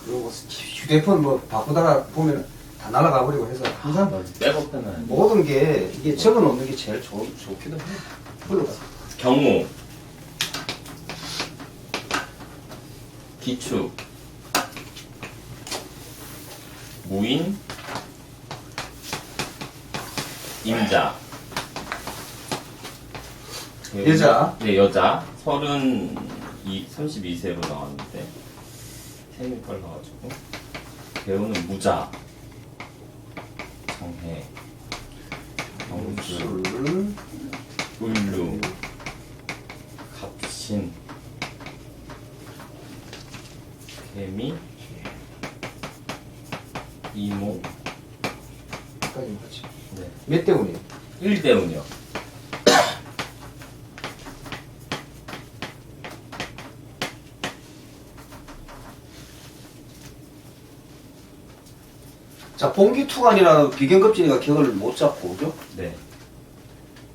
그리고 휴대폰 뭐 바꾸다가 보면 다 날아가 버리고 해서 항상 백업해놔야 모든 게 이게 적어 놓는 게 제일 좋기도 해요. 흘러가. 경우, 기축, 무인, 임자. 여자. 네, 여자. 32세로 나왔는데, 셈이 빨라가지고. 배우는 무자, 정해, 경술, 술, 울루, 갑신, 개미, 이모. 까지 맞지. 네. 몇 대운이에요? 1대운이요. 자, 봉기투관이나 비견급진이가 격을 못 잡고, 그죠? 네.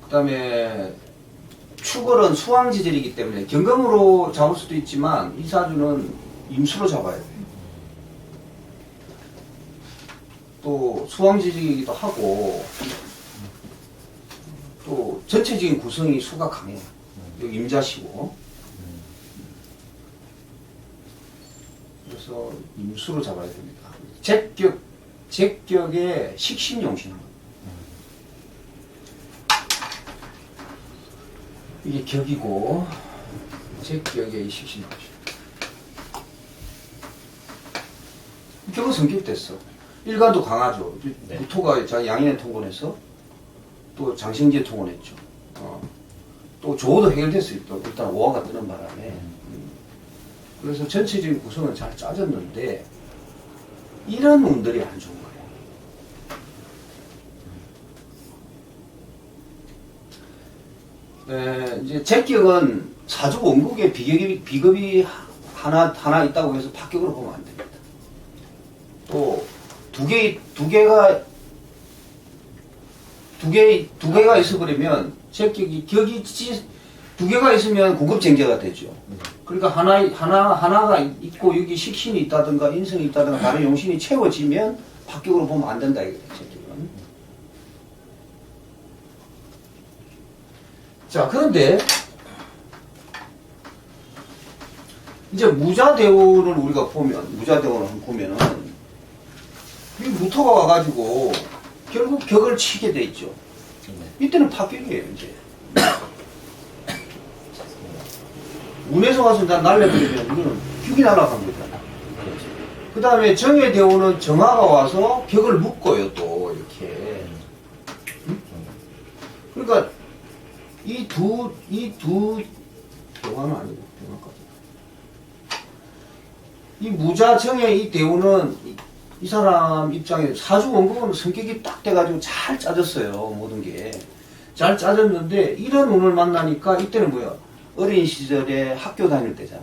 그 다음에 축월은 수왕지절이기 때문에 경금으로 잡을 수도 있지만 이 사주는 임수로 잡아야 돼요. 또 수왕지절이기도 하고 또 전체적인 구성이 수가 강해요. 여기 임자시고 그래서 임수로 잡아야 됩니다. 제격의 식신용신입니다. 이게 격이고 제격의 식신용신. 격은 성격됐어. 일간도 강하죠. 네. 무토가 양인의 통곤해서 또 장생지에 통곤했죠. 또 조어도 해결됐어요. 또 일단 오화가 뜨는 바람에. 그래서 전체적인 구성은 잘 짜졌는데 이런 운들이 안 좋은 거예요. 이제 제격은 사주 원국에 비급이 하나 있다고 해서 파격으로 보면 안 됩니다. 또 두 개가 있어버리면 격이 두 개가 있으면 고급쟁제가 되죠. 그러니까 하나가 있고 여기 식신이 있다든가 인성이 있다든가 다른 용신이 채워지면 파격으로 보면 안 된다 이거죠. 제격은. 자, 그런데 이제 무자대운을 우리가 보면 보면은 이 무토가 와가지고 결국 격을 치게 돼 있죠. 이때는 파격이에요, 이제. 운에서 와서 날려버리면 이거는 격이 날아간 거잖아. 그 다음에 정의 대우는 정화가 와서 격을 묶어요, 또, 이렇게. 그러니까, 병화는 아니고, 병화까지. 이 무자 정의 이 대우는 이 사람 입장에 사주 원국은 성격이 딱 돼가지고 잘 짜졌어요. 모든 게. 잘 짜졌는데 이런 운을 만나니까 이때는 뭐야? 어린 시절에 학교 다닐 때잖아.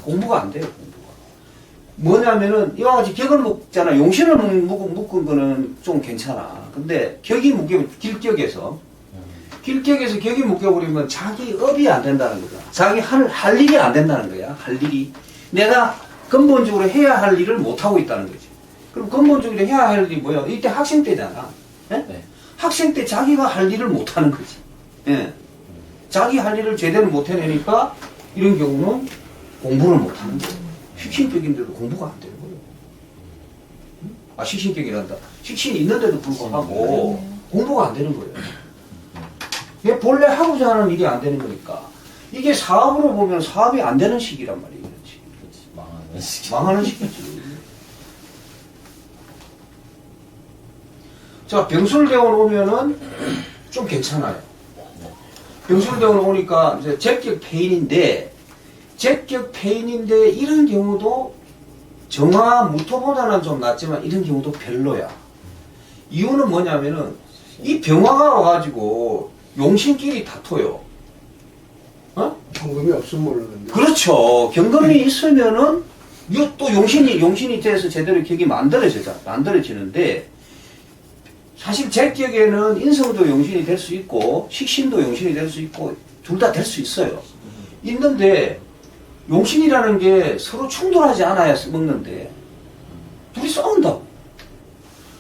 공부가 안 돼요. 공부가. 뭐냐면은 이와 같이 격을 묶잖아. 용신을 묶은 거는 좀 괜찮아. 근데 격이 길격에서 격이 묶여버리면 자기 업이 안 된다는 거야. 자기 할 일이 안 된다는 거야. 할 일이. 내가 근본적으로 해야 할 일을 못하고 있다는 거지. 그럼 근본적으로 해야 할 일이 뭐야? 이때 학생 때잖아. 네? 학생 때 자기가 할 일을 못하는 거지. 예. 자기 할 일을 제대로 못 해내니까 이런 경우는 공부를 못하는 거예요. 식신격인데도 공부가 안 되는 거예요. 식신격이란다. 식신이 있는데도 불구하고 공부가 안 되는 거예요. 이게 본래 하고자 하는 일이 안 되는 거니까. 이게 사업으로 보면 사업이 안 되는 시기란 말이에요. 그렇지. 망하는 시기지. 자, 병술대원 오면은 좀 괜찮아요. 병술대원 오니까 이제 제격 폐인인데 이런 경우도 정화 무토보다는 좀 낫지만 이런 경우도 별로야. 이유는 뭐냐면은 이 병화가 와가지고 용신끼리 다퉈요. 경금이 없으면 모르는데. 그렇죠. 경금이 있으면은 또 용신이 돼서 제대로 격이 만들어지는데 사실 제 기억에는 인성도 용신이 될 수 있고 식신도 용신이 될 수 있고 둘 다 될 수 있어요. 있는데 용신이라는 게 서로 충돌하지 않아야 먹는데 둘이 싸운다고.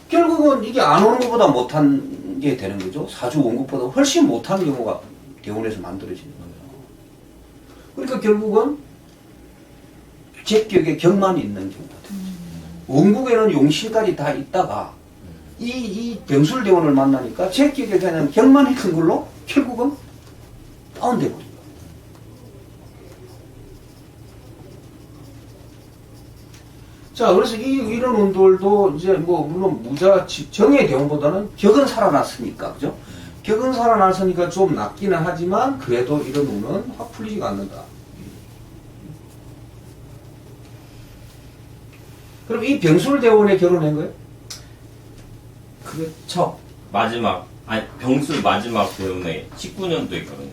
결국은 이게 안 오는 것보다 못한 게 되는 거죠. 사주 원국보다 훨씬 못한 경우가 대운에서 만들어지는 거예요. 그러니까 결국은 제격에 격만이 있는 경우가 돼요. 원국에는 용신까지 다 있다가 이 병술대원을 만나니까 제격에 그냥 격만했던 걸로 결국은 다운돼 버린 거예요. 자, 그래서 이런 운들도 이제 뭐 물론 무자 정의 대원보다는 격은 살아났으니까, 그죠? 격은 살아났으니까 좀 낫기는 하지만 그래도 이런 운은 확 풀리지가 않는다. 그럼 이 병술대원에 결혼한 거예요? 그렇죠. 마지막, 아니, 병술 마지막 배운에 19년도 있거든요.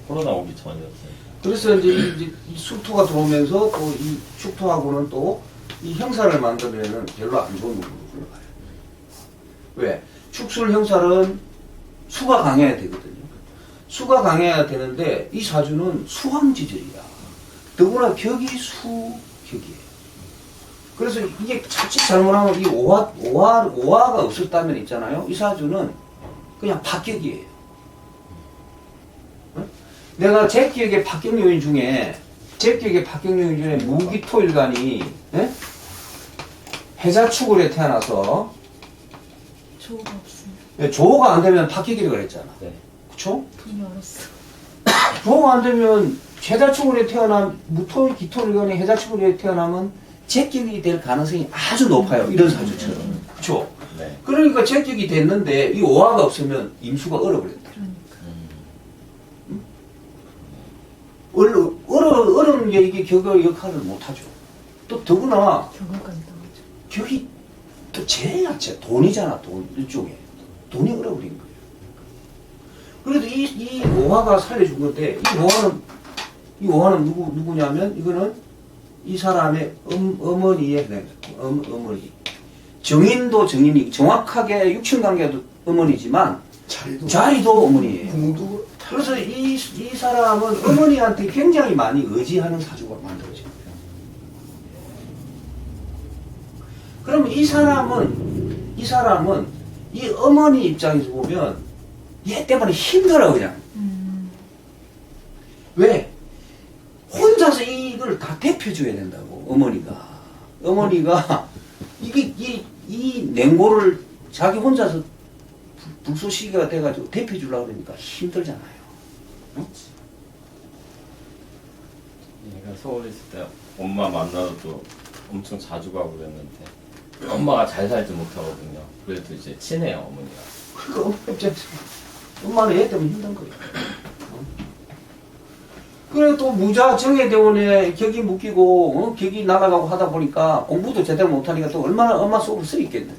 코로나 오기 전이었어요. 그래서 이제 이 수토가 들어오면서 또 이 축토하고는 또 이 형사를 만들면 별로 안 좋은 운으로 흘러가요. 왜? 축술 형살은 수가 강해야 되거든요. 수가 강해야 되는데 이 사주는 수황지절이야. 더구나 격이 수격이에요. 그래서 이게 자칫 잘못하면 이 오화가 없었다면 있잖아요. 이 사주는 그냥 박격이에요. 응? 내가 제 기억에 박격 요인 중에 무기토일간이 해자축으로 태어나서 조가 없습니다. 조가 안 되면 박격이라고 그랬잖아. 네. 그쵸? 돈이 얼었어. 조가 안 되면 해자축으로 태어난 기토일간이 해자축으로 태어나면 제격이 될 가능성이 아주 높아요. 이런 사주처럼. 그쵸? 네. 그러니까 제격이 됐는데 이 오화가 없으면 임수가 얼어버린다. 얼은 게 이게 격의 역할을 못하죠. 또 더구나 경험까지 나오죠. 격이 또 제일 약체 돈이잖아. 돈 이쪽에 돈이 얼어버린 거예요. 그래도 이 오화가 살려준 건데 이 오화는 누구냐면 이거는 이 사람의 어머니의 어머니. 정인도 정인이 정확하게 육친관계도 어머니지만 자리도 어머니예요. 부모도 그래서 이 사람은 어머니한테 굉장히 많이 의지하는 사주가 만들어진 거예요. 그러면 이 사람은 이 어머니 입장에서 보면 얘 때문에 힘들어 그냥. 왜? 혼자서 이걸 다 대표줘야 된다고 어머니가 이 냉고를 자기 혼자서 불쏘시개가 돼가지고 대표주려고 그러니까 힘들잖아요. 응? 얘가 서울에 있을 때 엄마 만나도 엄청 자주 가고 그랬는데 엄마가 잘 살지 못하거든요. 그래도 이제 친해요, 어머니가. 그러니까 엄마 입장에서 엄마는 얘 때문에 힘든 거예요. 그래 또 무자 정예대원에 격이 묶이고 격이 날아가고 하다 보니까 공부도 제대로 못하니까 또 얼마나 엄마 속으로 쓰 있겠네.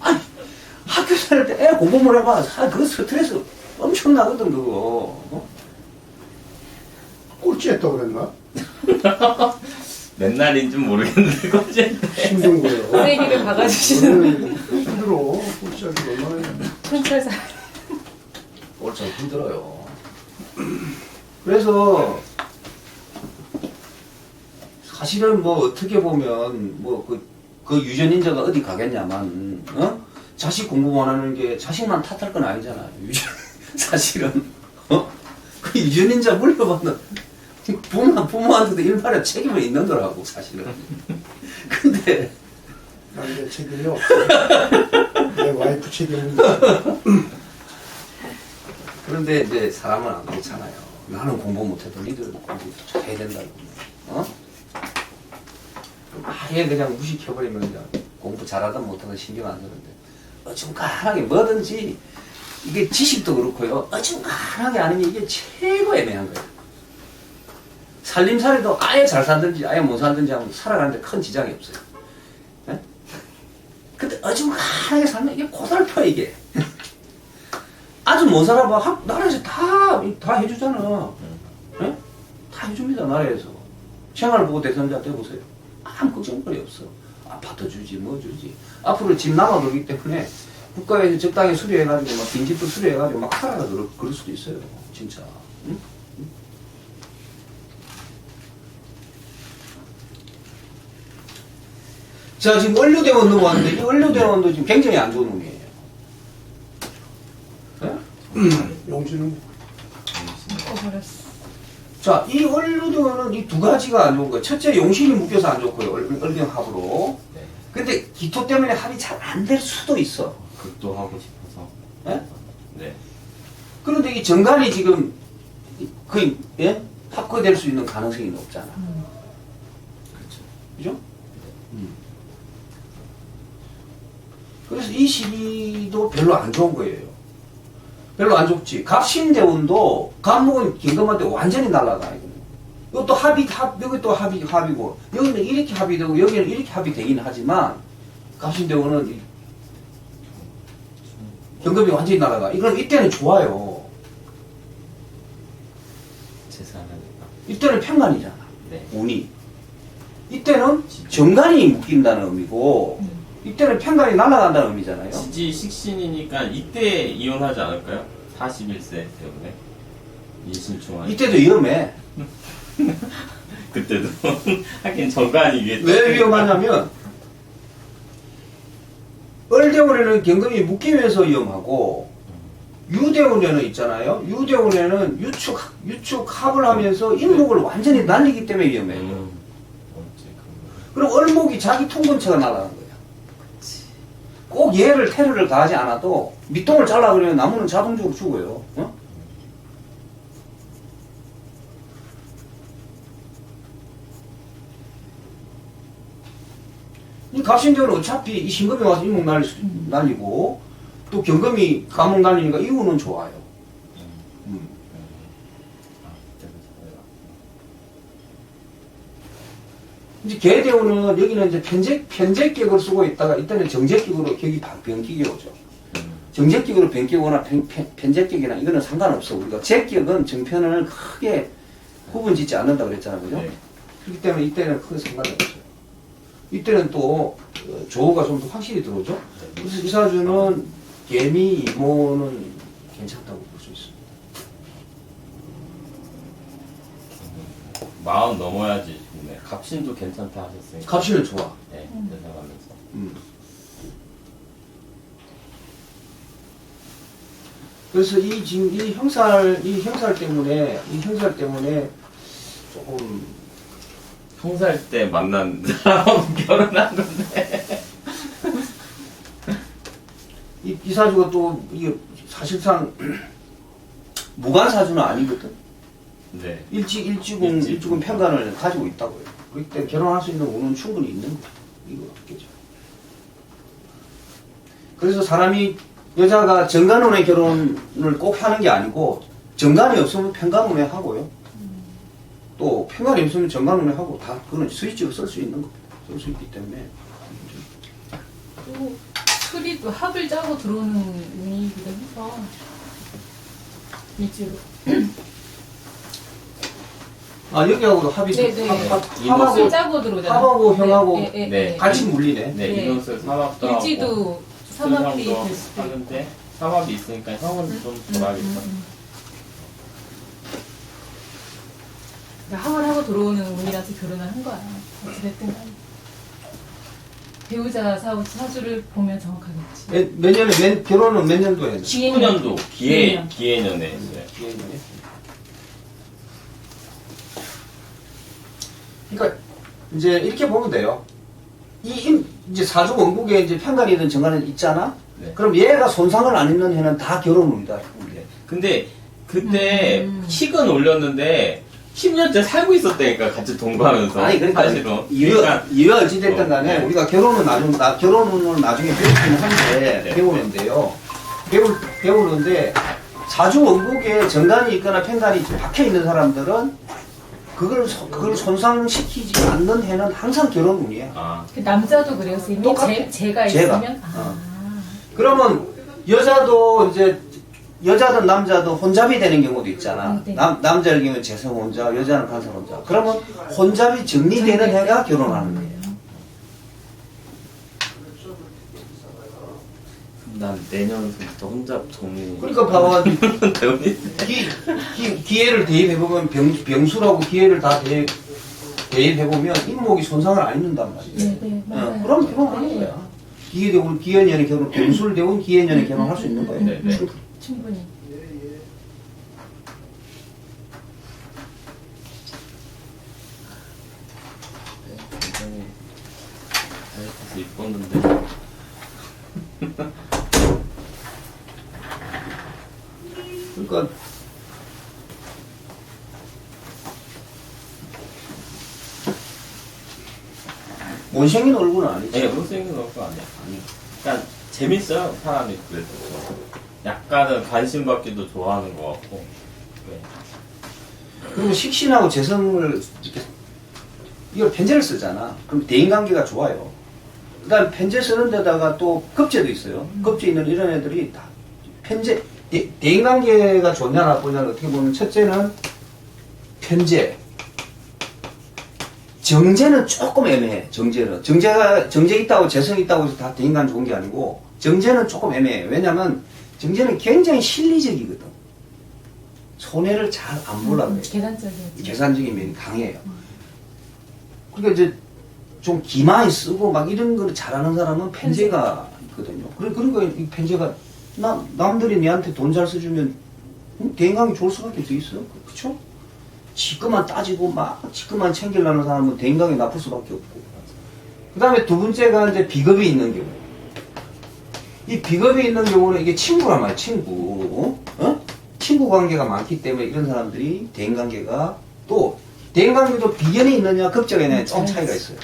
아니 학교 다닐 때 애 공부만 해봐. 그 스트레스 엄청나거든 그거. 꼴찌했다고 그랬나? 맨날인 줄 모르겠는데 꼴찌 힘든 거예요. 쓰레기를 박아주시는 힘들어. 꼴찌하기 얼마나 콘철사. 참 힘들어요. 그래서 사실은 뭐 어떻게 보면 뭐 그 유전인자가 어디 가겠냐만 자식 공부만 하는 게 자식만 탓할 건 아니잖아요. 사실은 그 유전인자 물려받는 부모한테도 일말의 책임은 있는 거라고 사실은. 근데 내 책임이 없어. 내 와이프 책임인데. 그런데 이제 사람은 안 그렇잖아요. 나는 공부 못해도 니들은 공부 해야 된다고. 아예 그냥 무시켜버리면 그냥 공부 잘하든 못하든 신경 안 쓰는데 어중간하게 뭐든지 이게 지식도 그렇고요. 어중간하게 아는 게 이게 최고 애매한 거예요. 살림살이도 아예 잘 살든지 아예 못 살든지 하면 살아가는데 큰 지장이 없어요. 예? 근데 어중간하게 살면 이게 고달퍼 이게. 아주 못 살아봐. 나라에서 다 해주잖아. 예? 다 해줍니다, 나라에서. 생활 보고 대선자 돼보세요. 아무 걱정거리 없어. 아파트 주지, 뭐 주지. 앞으로 집 남아돌기 때문에 국가에서 적당히 수리해가지고, 막 빈집도 수리해가지고 막 살아가 그럴 수도 있어요. 진짜. 응? 자, 지금 원료대원 넘어왔는데, 이 원료대원도 지금 굉장히 안 좋은 운이에요. 네? 용신은 꺼버렸어. 자, 이 원료대원은 이 두 가지가 안 좋은 거예요. 첫째, 용신이 묶여서 안 좋고요. 을경합으로. 네. 근데 기토 때문에 합이 잘 안 될 수도 있어. 극도 하고 싶어서. 예? 네. 그런데 이 정관이 지금 거의 예? 합거될 수 있는 가능성이 높잖아. 그렇죠. 그죠? 그래서 이 시기도 별로 안 좋은 거예요. 별로 안 좋지. 갑신대운도 갑목은 긴금한테 완전히 날아가. 이것도 여기 또 합이고, 여기는 이렇게 합이 되고, 여기는 이렇게 합이 되긴 하지만, 갑신대운은 경금이 완전히 날아가. 이건 이때는 좋아요. 재산하니까. 이때는 평간이잖아. 네. 운이. 이때는 정관이 묶인다는 의미고, 이때는 평간이 날아간다는 의미잖아요. 지지 식신이니까 이때 이혼하지 않을까요? 41세 때문에. 일신충환. 이때도 위험해. 그때도. 하긴 정관이 위에. 왜 위험하냐면, 을대운에는 경금이 묶이면서 위험하고, 유대운에는 있잖아요. 유대운에는 유축 합을 하면서 인목을 완전히 날리기 때문에 위험해요. 언제 그리고 을목이 자기 통근처가 날아가는 거야. 꼭 얘를 테러를 가하지 않아도 밑동을 잘라 그러면 나무는 자동적으로 죽어요. 어? 이 갑신대원은 어차피 이 신금이 와서 인목 날리고 또 경금이 감목 날리니까 이유는 좋아요. 이제 개대운은 여기는 이제 편제격을 쓰고 있다가 이때는 정제격으로 격이 변격이 오죠. 정제격으로 변격오나 편제격이나 이거는 상관없어. 우리가 제격은 정편을 크게 구분 짓지 않는다 그랬잖아요. 그죠? 네. 그렇기 때문에 이때는 크게 상관이 없어요. 이때는 또 조호가 좀 더 확실히 들어오죠. 그래서 이사주는 개미, 이모는 괜찮다고 볼 수 있습니다. 마흔 넘어야지 좋네. 갑신도 괜찮다 하셨으니까. 갑신은 좋아. 네, 내려가면서. 그래서 지금 이 형살 때문에 조금 평살 때 만난 사람 결혼한 건데. 이 사주가 또 이게 사실상 무관사주는 아니거든. 네. 일지군 편간을 가지고 있다고요. 그렇기 때문에 결혼할 수 있는 운은 충분히 있는 거예요. 이거 어떻게죠? 그래서 사람이 여자가 정관운에 결혼을 꼭 하는 게 아니고 정관이 없으면 편관운에 하고요. 또 편관이 없으면 정관운에 하고 다 그거는 스위치로 쓸 수 있는 거, 쓸 수 있기 때문에. 또 술이 또 합을 짜고 들어오는 운이기도 해서 일주로. 아 여기하고도 합이 네네. 합하고 합을 짜고 들어오잖아요. 합하고 형하고 네. 같이 물리네. 네, 네. 이것을 삼합도 하고. 일지도 삼합이 형도 될 수도 있고. 하는데 삼합이 있으니까 형은 좀 덜하겠다. 합을 하고 들어오는 운이라서 결혼을 한 거야. 어찌됐든 간에. 배우자 사주를 보면 정확하겠지. 몇 년에 결혼은 몇 년도에 했나? 19년도 기해년. 기해년에 했어요. 기해년에. 그러니까 이제 이렇게 보면 돼요. 이제 사주 원국에 이제 편관이든 정관이 있잖아. 네. 그럼 얘가 손상을 안 입는 해는 다 결혼운이다. 근데 그때 식은 올렸는데 10년째 살고 있었다니까 같이 동거하면서. 아니 그러니까 사실은. 이유가 어찌됐든 간에 네. 우리가 결혼은 결혼운을 나중에 배우기는 한데 네. 배우는데요. 배우는데 사주 원국에 정관이 있거나 편관이 박혀 있는 사람들은 그걸 손상시키지 않는 해는 항상 결혼운이야. 아, 그 남자도 그래요, 선생님. 똑같아. 제가 제가. 있으면 그러면 여자든 남자든 혼잡이 되는 경우도 있잖아. 네. 남자의 경우는 재성 혼잡, 여자는 간섭 혼잡. 그러면 혼잡이 정리되는 해가 결혼하는 거예요. 난 내년부터 혼자 정리. 그러니까 봐봐. 대운이. 기회를 대입해보면 병수라고 기회를 다 대입해보면 인목이 손상을 안 입는단 말이에요. 네, 맞아요. 그럼 결혼하는 거야. 기계대운 기해년의 결혼, 병술대운 기해년의 결혼할 수 있는 거예요. 네, 네. 충분히. 굉장히 다이어트해서 이뻤는데. 그러니까 못생긴 얼굴은 아니지. 네, 못생긴 얼굴 아니야. 그러니까 재밌어요, 사람이 그래도. 약간은 관심 받기도 좋아하는 것 같고. 네. 그리고 식신하고 재성을 이렇게 이걸 편제를 쓰잖아. 그럼 대인관계가 좋아요. 그다음 편제 쓰는 데다가 또 급제도 있어요. 급제 있는 이런 애들이 다 편제 대인관계가 좋냐 나쁘냐는 어떻게 보면 첫째는 편제. 정제는 조금 애매해. 정제 있다고 재성 있다고 해서 다 대인관 좋은 게 아니고 정제는 조금 애매해. 왜냐면 정제는 굉장히 실리적이거든. 손해를 잘 안 보려고 해. 계산적이었죠. 계산적인 면이 강해요. 그러니까 이제 좀 기마이 쓰고 막 이런 걸 잘하는 사람은 편제가 있거든요. 그러니까 이 편제가 남들이 내한테 돈 잘 써주면 대인관계 좋을 수밖에 없어. 그쵸? 지금만 따지고 막 지금만 챙기려는 사람은 대인관계 나쁠 수밖에 없고. 그 다음에 두 번째가 이제 비겁이 있는 경우. 이 비겁이 있는 경우는 이게 친구란 말이야, 친구. 친구 관계가 많기 때문에 이런 사람들이 대인관계가 또 대인관계도 비견이 있느냐 급제가 있느냐 좀 차이가 있어요.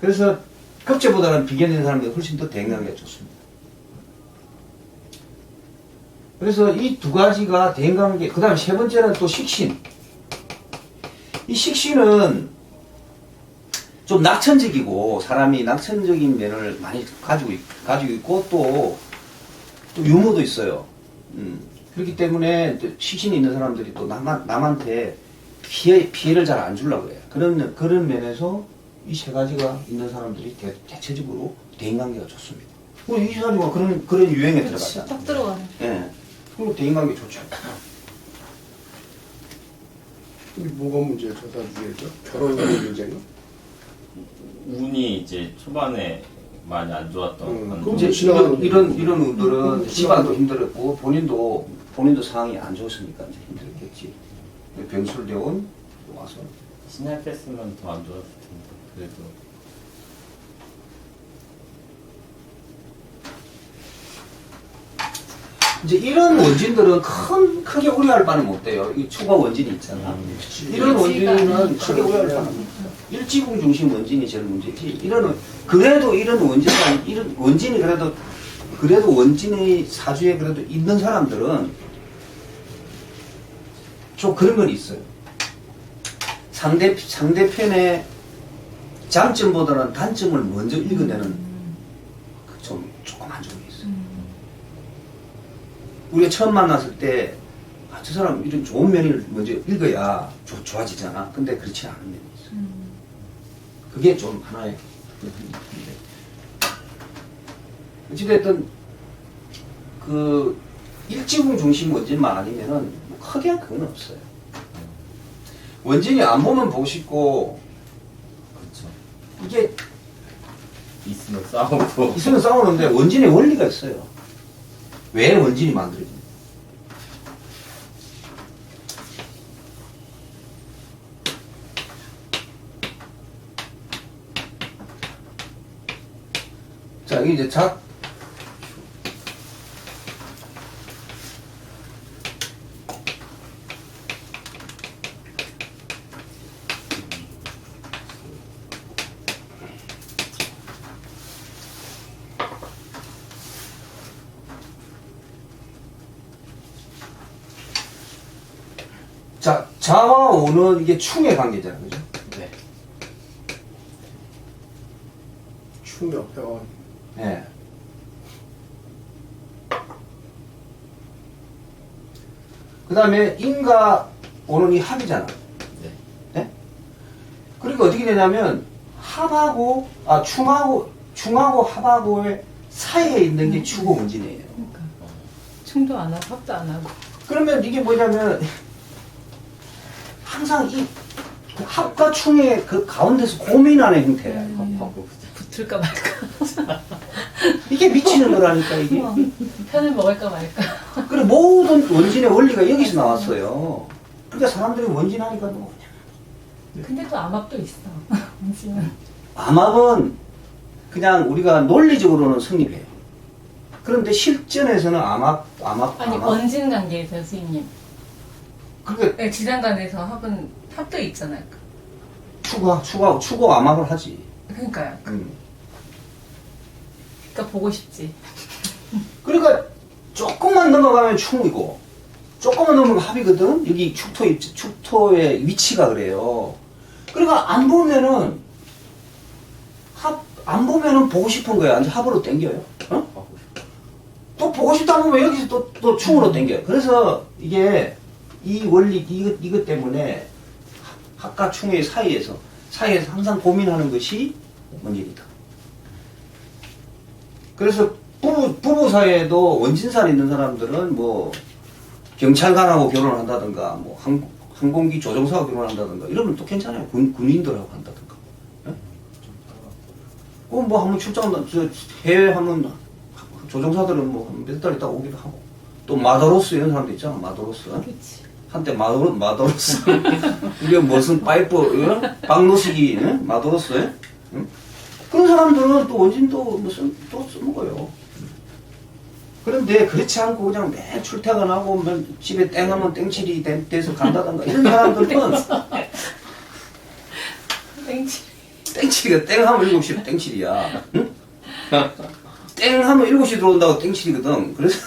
그래서 급제보다는 비견이 있는 사람들이 훨씬 더 대인관계가 좋습니다. 그래서 이 두 가지가 대인관계. 그 다음에 세 번째는 또 식신. 이 식신은 좀 낙천적이고 사람이 낙천적인 면을 많이 가지고 있고 또 유머도 있어요. 그렇기 때문에 식신이 있는 사람들이 또 남한테 피해를 잘 안 주려고 해요. 그런 면에서 이 세 가지가 있는 사람들이 대체적으로 대인관계가 좋습니다. 우리 이사주가 그런 유행에 들어갔잖아요. 딱 들어가네. 예. 그리고 대인관계 좋죠. 이게 뭐가 문제야, 저 사주에서? 결혼이 문제인가? 운이 이제 초반에 많이 안 좋았던 그럼 이제 지나가는 이런 분들은 집안도 힘들었고 본인도 상황이 안 좋았으니까 이제 힘들었겠지. 병술대원 와서 신약했으면 더 안 좋았을 텐데 그래도 이제 이런 원진들은 크게 우려할 바는 못 돼요. 이 추가 원진이 있잖아. 이런 원진은 크게 우려할 바는 못 돼요. 일지궁 중심 원진이 제일 문제지. 그래도 이런 원진이 그래도 원진의 사주에 그래도 있는 사람들은 좀 그런 건 있어요. 상대편의 장점보다는 단점을 먼저 읽어내는 조금 안 좋은 게 있어요. 우리가 처음 만났을 때, 저 사람 이런 좋은 면을 먼저 읽어야 좋아지잖아. 근데 그렇지 않은 면이 있어요. 그게 좀 하나의 문제인데. 어찌됐든, 일지궁 중심 원진만 아니면은, 크게 그건 없어요. 원진이 안 보면 보고 싶고, 그렇죠. 이게 있으면 싸우고 있으면 싸우는데, 원진의 원리가 있어요. 왜 원진이 만들어집니까? 자, 이게 이제 자와 오는 이게 충의 관계잖아요. 그죠? 네. 충격, 회원. 예. 그 다음에 인과 오는 이 합이잖아. 네. 네? 그러니까 어떻게 되냐면, 충하고 합하고의 사이에 있는 게 추고 원진이에요. 그러니까 충도 안 하고 합도 안 하고. 그러면 이게 뭐냐면, 항상 합과 충의 그 가운데서 고민하는 형태야. 하고 붙을까 말까. 이게 미치는 거라니까 이게. 편을 먹을까 말까. 그리고 모든 원진의 원리가 여기서 나왔어요. 그러니까 사람들이 원진하니까 뭐 근데 또 암압도 있어. 원진은. 암압은 그냥 우리가 논리적으로는 성립해요. 그런데 실전에서는 아니 원진 관계에서 선생님. 그게 네, 지장간에서 합도 있잖아요. 추구 암압을 하지. 그러니까요. 음. 그러니까 보고 싶지. 그러니까 조금만 넘어가면 충이고 조금만 넘어가면 합이거든. 여기 축토의 위치가 그래요. 그러니까 안 보면은 안 보면은 보고 싶은 거야. 이제 합으로 땡겨요. 어? 하고 싶어. 또 보고 싶다 보면 여기서 또 충으로 땡겨요. 그래서 이게 이 원리 이것 때문에 합과 충의 사이에서 항상 고민하는 것이 원진이다. 그래서 부부 사이에도 원진살 있는 사람들은 뭐 경찰관하고 결혼한다든가 뭐 항공기 조종사하고 결혼한다든가 이러면 또 괜찮아요. 군인들하고 한다든가. 뭐 한번 출장 해외 하면 조종사들은 뭐 몇 달 있다 오기도 하고 또 마더로스 이런 사람도 있잖아. 마더로스. 그렇지. 한때 마더로스 이게 무슨 파이프 박노식이 마더로스 응? 그런 사람들은 또 원진도 무슨 또 써먹어요. 그런데 그렇지 않고 그냥 매일 출퇴근하고 뭐 집에 땡하면 땡칠이 돼서 간다던가 이런 사람들은 땡치. 땡칠이가 땡하면 7시 땡칠이야. 응? 땡하면 7시 들어온다고 땡칠이거든. 그래서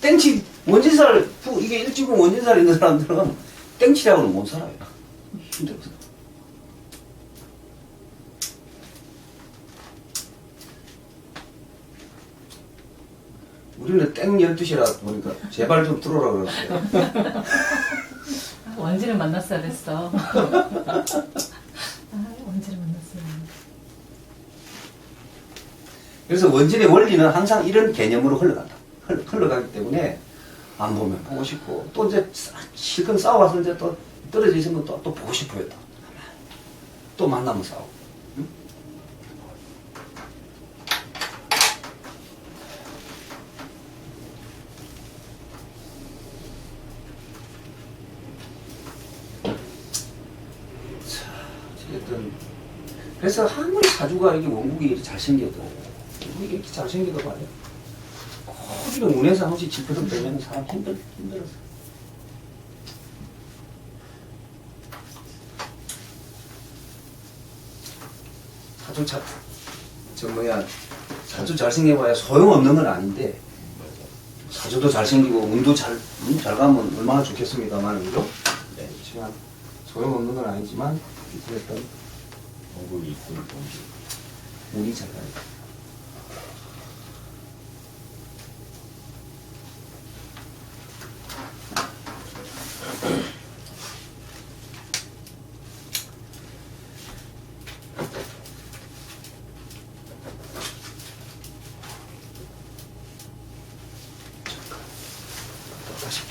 땡칠 원진살 이게 일지군 원진살 있는 사람들은 땡칠하고는 못 살아요. 힘들어서. 우리는 땡 12시라 보니까 제발 좀 들어오라 그러는데 원진을 만났어야 됐어. 원진을 만났어야 했는데. 그래서 원진의 원리는 항상 이런 개념으로 흘러가기 때문에 안 보면 보고 싶고 또 이제 실컷 싸워서 이제 또 떨어져 있으면 또 보고 싶어요. 또 만나면 싸우고. 응? 자, 어쨌든 그래서 아무리 사주가 이게 원국이 이렇게 잘생겨도 이렇게 잘생겨도 말이야. 이런 운에서 한 번씩 짚어서 되면 사람 힘들어서. 사주 잘생겨봐야 소용없는 건 아닌데, 사주도 잘생기고, 운도 잘 가면 얼마나 좋겠습니다만, 그죠? 네, 그렇지만, 소용없는 건 아니지만, 그랬던 원국이 있으니까. 운이 잘 가야 돼. 다시